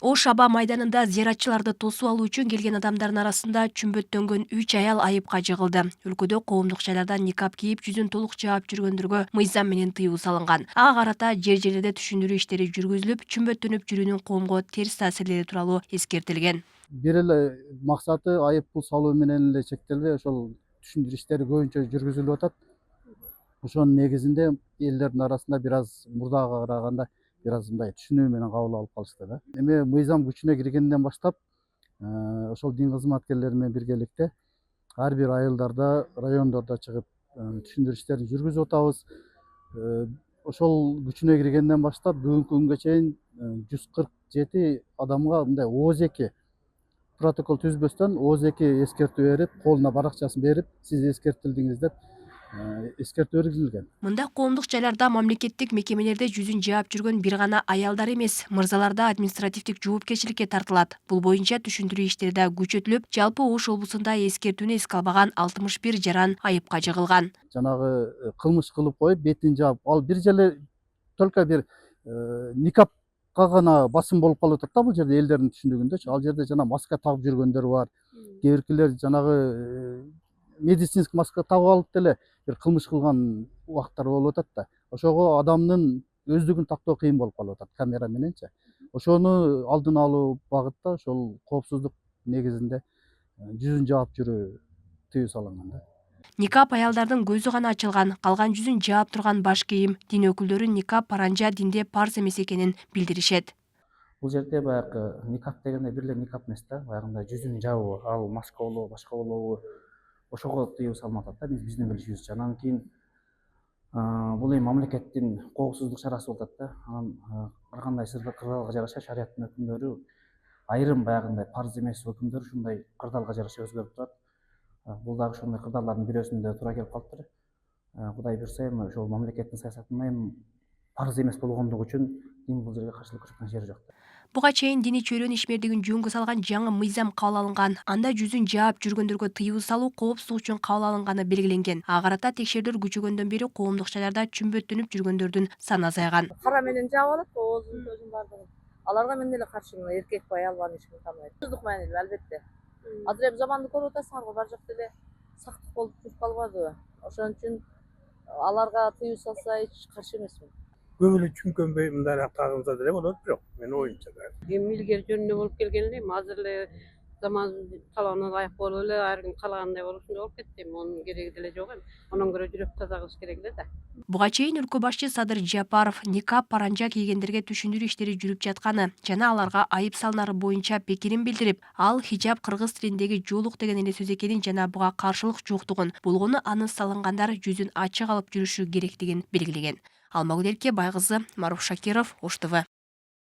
Ош аба майданында зиратчыларды тосуп алуу үчүн келген адамдардын арасында чүмбөттөнгөн 3 аял айыпка жыгылды. Өлкөдө коомдук жайларда никап кийип, жүзүн толук жаап жүргөндөргө мыйзам менен тыюу салынган. Ага карата жер-жерлерде түшүндүрүү иштери жүргүзүлүп, чүмбөттөнүп жүрүүнүн коомго терс таасирлери тууралуу эскертилген. Бир эле максаты айып пул салуу менен эле чектелбей, ошол түшүндүрүү иштери көбүнчө жүргүзүлүп атат. Ошонун негизинде элдердин арасында бир аз мурдага караганда бир аз мындай түшүнүү менен кабыл алып калышты да. Эми мыйзам күчүнө киргенден баштап ошол дин кызматкерлери менен биргеликте ар бир айылдарда, райондордо чыгып түшүндүрүү иштерин жүргүзүп атабыз. Ошол күчүнө киргенден баштап бүгүнкү күнгө чейин 147 адамга мындай ооз-2 протокол түзбөстөн ооз-2 эскертүү берип, колуна баракчасын берип, сиз эскертилдиңиз деп эскертүү бергизилген. Мында коомдук жайларда мамлекеттик мекемелерде жүзүн жаап жүргөн бир гана аялдар эмес, мырзалар да административдик жоопкерчиликке тартылат. Бул боюнча түшүндүрүү иштери да күчөтүлүп, жалпы Ош облусунда эскертүүнү эске албаган 61 жаран айыпка жыгылган. Жанагы кылмыш кылып коюп, бетин жаап, ал бир желе только бир никапка гана басым болуп калып атат да бул жерде элдердин түшүндүгүндөчү. Ал жерде жана маска тагып жүргөндөр бар. Кээ биркилер жанагы медицинский маска тагып алып деле бир кылмыш кылган убакыттар болуп атат да. Ошого адамдын өздүгүн тактоо кыйын болуп калып атат камера мененчи. Ошону алдын алуу багытта ошол коопсуздук негизинде жүзүн жаап жүрүү тыюу салынган да. Никап аялдардын көзү гана ачылган, калган жүзүн жаап турган баш кийим. Дин өкүлдөрү никап паранжа динде парз эмес экенин билдиришет. Бул жерде баягы никап дегенде бир эле никап эмес да, баягындай жүзүн жабуу, ал маска болобу, башка болобу, ошого тыюу салынып атат да биздин билишибизче. Анан кийин бул эми мамлекеттин коопсуздук чарасы болуп атат да. Анан ар кандай кырдаалга жараша шариаттын өкүмдөрү айрым баягындай парз эмес өкүмдөр ушундай кырдаалга жараша өзгөрүп турат. Бул дагы ошондой кырдаалдардын бирөөсүндө туура келип калыптыр. Кудай буйрса эми ошол мамлекеттин саясатына эми парз эмес болгондугу үчүн дин бул жерге каршылык көрсөткөн жери жок. Буга чейин диний чөйрөнүн ишмердигин жөнгө салган жаңы мыйзам кабыл алынган. Анда жүзүн жаап жүргөндөргө тыюу салуу коопсуздук үчүн кабыл алынганы белгиленген. Ага карата текшерүүлөр күчөгөндөн бери коомдук жайларда чүмбөттөнүп жүргөндөрдүн саны азайган. Кара менен жаап алат оозун көзүн баардыгын. Аларга мен деле каршымын, эркек аял аны эч ким тааныбайт. Коопсуздук маанилүү албетте. Азыр эми заманды көрүп атасыңарбы, бар жок деле сактык болуп туруп калбадыбы? Ошон үчүн аларга тыюу салса эч каршы эмесмин. Көп эле чүңкөнбөй мындайраак тагынса деле болот, бирок менин оюмча да. Эми илгери жөнүнө болуп келген эле, азыр эле заман талабына ылайык болуп эле ар ким каалагандай болуп ушундай болуп кетти. Эми онун кереги деле жок эми. Андан көрө жүрөк таза кылыш керек эле да. Буга чейин өлкө башчы Садыр Жапаров никап паранжа кийгендерге түшүндүрүү иштери жүрүп жатканы жана аларга айып салынары боюнча пикирин билдирип, ал хижаб кыргыз тилиндеги жоолук деген эле сөз экенин жана буга каршылык жоктугун, болгону аны салынгандар жүзүн ачык алып жүрүшү керектигин белгилеген. Алмагүл Байкызы, Маруф Шакиров, Ош ТВ.